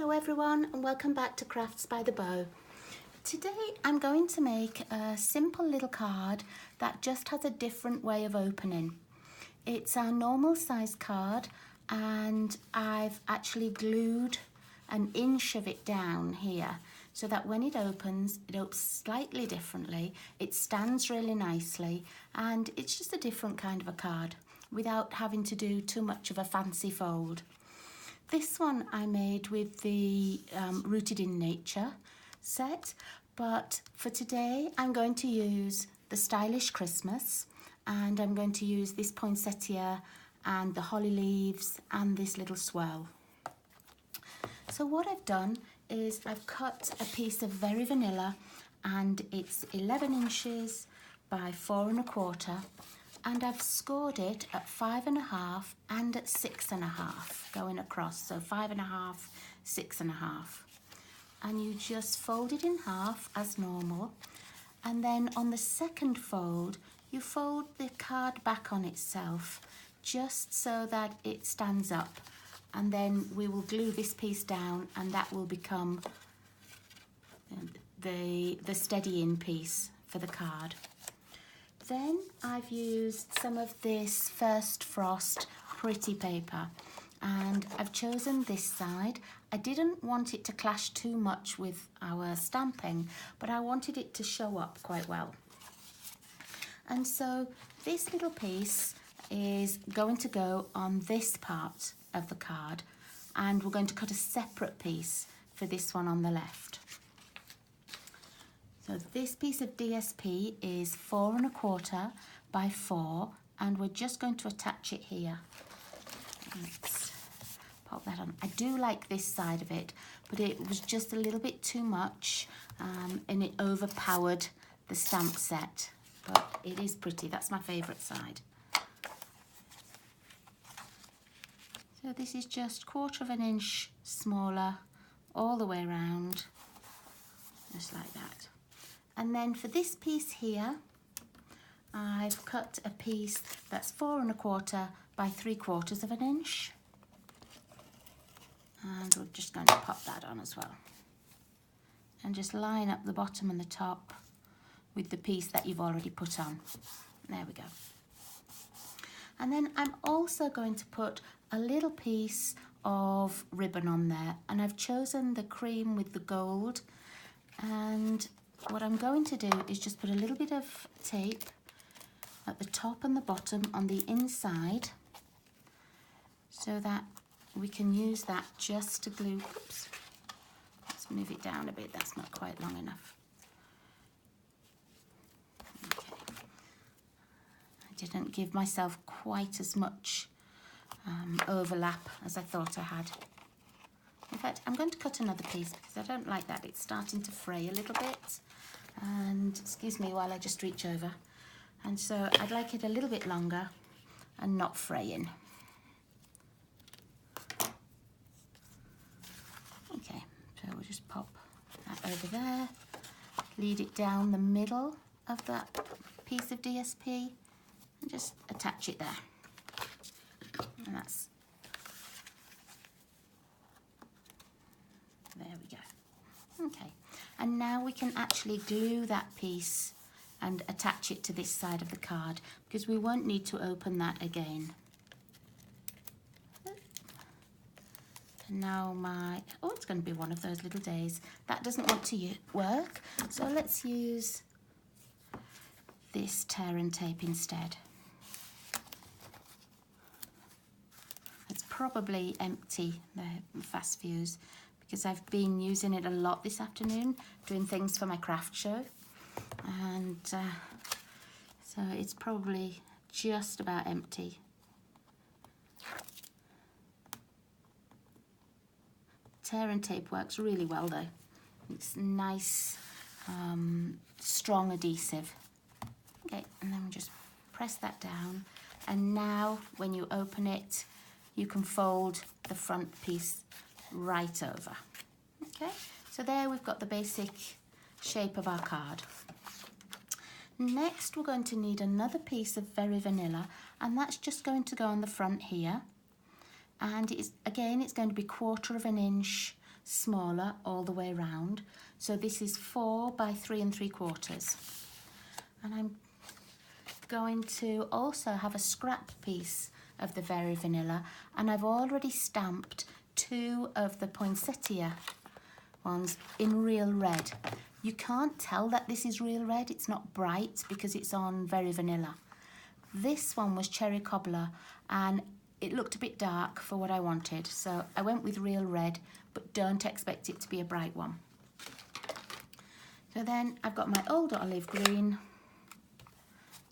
Hello everyone and welcome back to Crafts by the Bow. Today I'm going to make a simple little card that just has a different way of opening. It's our normal size card and I've actually glued an inch of it down here so that when it opens slightly differently, it stands really nicely, and it's just a different kind of a card without having to do too much of a fancy fold. This one I made with the Rooted in Nature set, but for today I'm going to use the Stylish Christmas, and I'm going to use this poinsettia and the holly leaves and this little swirl. So what I've done is I've cut a piece of Very Vanilla, and it's 11 inches by 4 1/4. And I've scored it at 5 1/2 and at 6 1/2 going across, so 5 1/2, 6 1/2. And you just fold it in half as normal, and then on the second fold you fold the card back on itself just so that it stands up, and then we will glue this piece down and that will become the steadying piece for the card. Then I've used some of this First Frost pretty paper, and I've chosen this side. I didn't want it to clash too much with our stamping, but I wanted it to show up quite well. And so this little piece is going to go on this part of the card, and we're going to cut a separate piece for this one on the left. So this piece of DSP is 4 1/4 by 4, and we're just going to attach it here. Let's pop that on. I do like this side of it, but it was just a little bit too much, and it overpowered the stamp set, but it is pretty. That's my favourite side. So this is just 1/4 inch smaller all the way around, just like that. And then for this piece here, I've cut a piece that's 4 1/4 by 3/4 inch. And we're just going to pop that on as well. And just line up the bottom and the top with the piece that you've already put on. There we go. And then I'm also going to put a little piece of ribbon on there, and I've chosen the cream with the gold. And what I'm going to do is just put a little bit of tape at the top and the bottom on the inside so that we can use that just to glue. Oops, let's move it down a bit, that's not quite long enough. Okay. I didn't give myself quite as much overlap as I thought I had. In fact, I'm going to cut another piece because I don't like that. It's starting to fray a little bit. And excuse me while I just reach over. And so I'd like it a little bit longer and not fraying. Okay, so we'll just pop that over there, lead it down the middle of that piece of DSP and just attach it there. And that's, there we go. Okay, and now we can actually glue that piece and attach it to this side of the card because we won't need to open that again. And now it's going to be one of those little days that doesn't want to work, so let's use this tear and tape instead. It's probably empty, the fast fuse, because I've been using it a lot this afternoon doing things for my craft show, and so it's probably just about empty. Tear and tape works really well though. It's nice, strong adhesive. Okay, and then we just press that down, and now when you open it you can fold the front piece right over. Okay, so there we've got the basic shape of our card. Next we're going to need another piece of Very Vanilla, and that's just going to go on the front here, and it's going to be 1/4 inch smaller all the way around. So this is 4 by 3 3/4. And I'm going to also have a scrap piece of the Very Vanilla, and I've already stamped 2 of the poinsettia ones in real red. You can't tell that this is real red, it's not bright because it's on Very Vanilla. This one was cherry cobbler and it looked a bit dark for what I wanted, so I went with real red, but don't expect it to be a bright one. So then I've got my old olive green.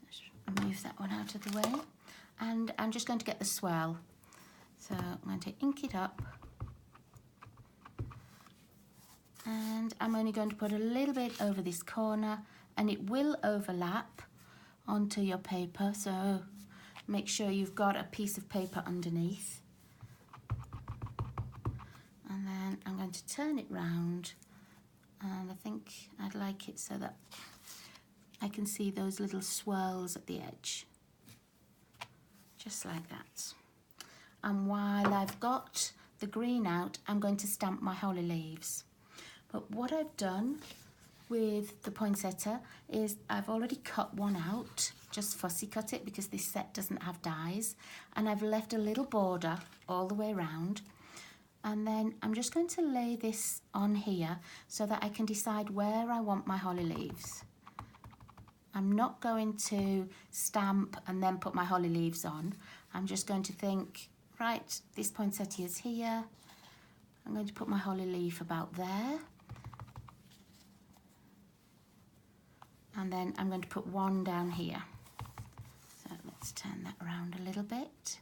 Let's move that one out of the way. And I'm just going to get the swirl. So I'm going to ink it up. And I'm only going to put a little bit over this corner, and it will overlap onto your paper, so make sure you've got a piece of paper underneath. And then I'm going to turn it round, and I think I'd like it so that I can see those little swirls at the edge. Just like that. And while I've got the green out, I'm going to stamp my holly leaves. But what I've done with the poinsettia is I've already cut one out, just fussy cut it because this set doesn't have dies, and I've left a little border all the way around. And then I'm just going to lay this on here so that I can decide where I want my holly leaves. I'm not going to stamp and then put my holly leaves on. I'm just going to think, right, this poinsettia is here. I'm going to put my holly leaf about there. And then I'm going to put one down here. So let's turn that around a little bit.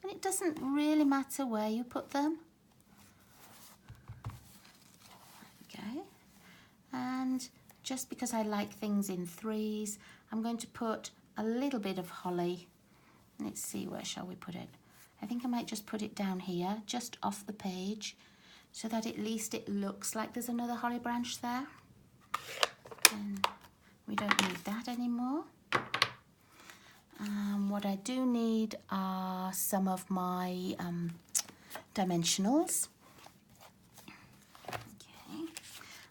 And it doesn't really matter where you put them. Okay. And just because I like things in 3s, I'm going to put a little bit of holly. Let's see, where shall we put it? I think I might just put it down here, just off the page, so that at least it looks like there's another holly branch there. And we don't need that anymore. What I do need are some of my dimensionals.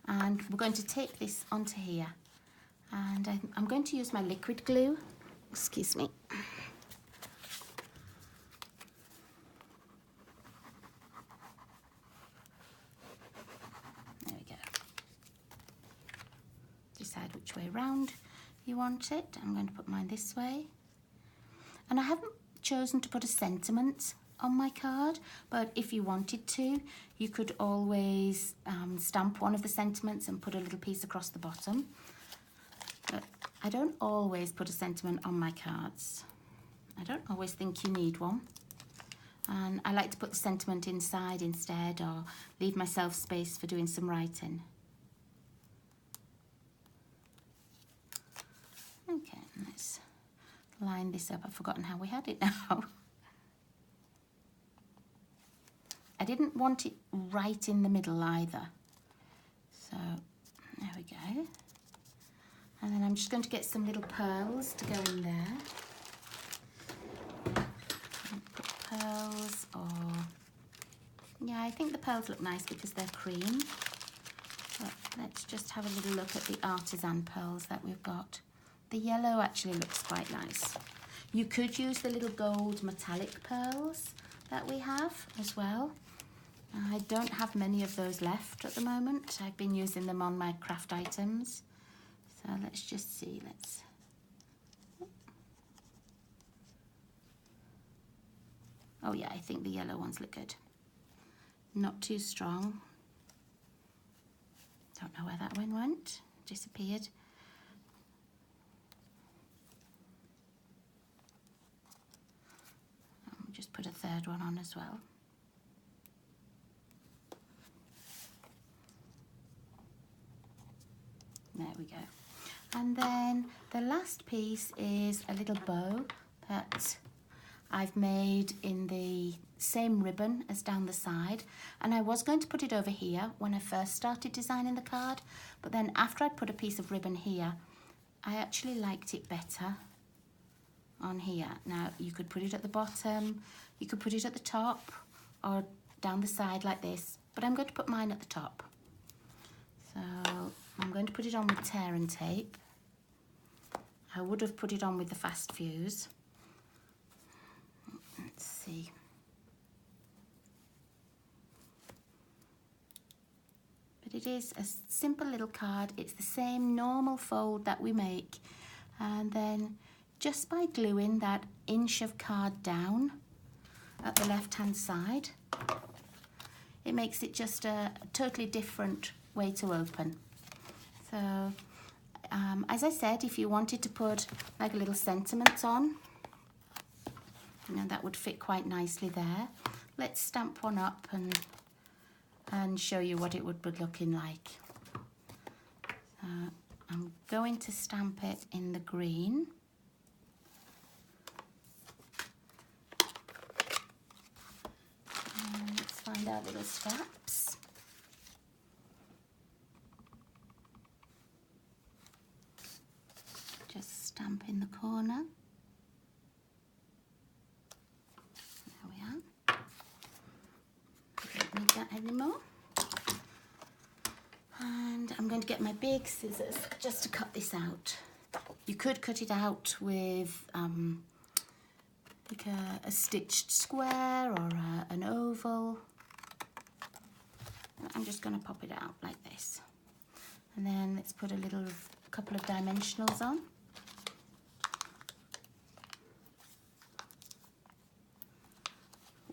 And we're going to take this onto here, and I'm going to use my liquid glue. Excuse me. There we go. Decide which way round you want it. I'm going to put mine this way. And I haven't chosen to put a sentiment on my card, but if you wanted to, you could always stamp one of the sentiments and put a little piece across the bottom. But I don't always put a sentiment on my cards. I don't always think you need one. And I like to put the sentiment inside instead, or leave myself space for doing some writing. Okay, let's line this up. I've forgotten how we had it now. I didn't want it right in the middle either. So there we go. And then I'm just going to get some little pearls to go in there. Put pearls, or yeah, I think the pearls look nice because they're cream. But let's just have a little look at the artisan pearls that we've got. The yellow actually looks quite nice. You could use the little gold metallic pearls that we have as well. I don't have many of those left at the moment. I've been using them on my craft items. So let's just see, oh yeah, I think the yellow ones look good. Not too strong. Don't know where that one went, disappeared. I'll just put a third one on as well. There we go. And then the last piece is a little bow that I've made in the same ribbon as down the side. And I was going to put it over here when I first started designing the card, but then after I put a piece of ribbon here, I actually liked it better on here. Now you could put it at the bottom, you could put it at the top or down the side like this, but I'm going to put mine at the top. So I'm going to put it on with tear and tape. I would have put it on with the fast fuse. Let's see. But it is a simple little card. It's the same normal fold that we make. And then just by gluing that inch of card down at the left-hand side, it makes it just a totally different way to open. So, as I said, if you wanted to put like a little sentiment on, you know, that would fit quite nicely there. Let's stamp one up and show you what it would be looking like. I'm going to stamp it in the green. And let's find our little straps. Just stamp in the corner. There we are. Don't need that anymore. And I'm going to get my big scissors just to cut this out. You could cut it out with like a stitched square or an oval. I'm just going to pop it out like this. And then let's put a couple of dimensionals on.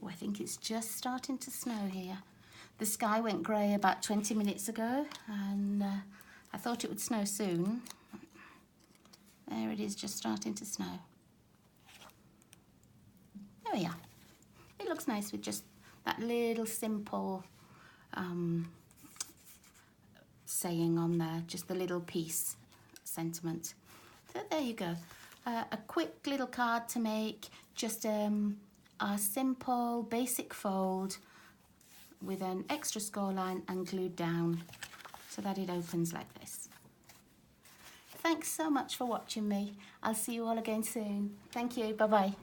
Oh, I think it's just starting to snow here. The sky went grey about 20 minutes ago, and I thought it would snow soon. There it is, just starting to snow. There we are. It looks nice with just that little simple saying on there, just the little piece sentiment. So there you go. A quick little card to make, just a simple basic fold with an extra score line and glued down so that it opens like this. Thanks so much for watching me. I'll see you all again soon. Thank you. Bye-bye.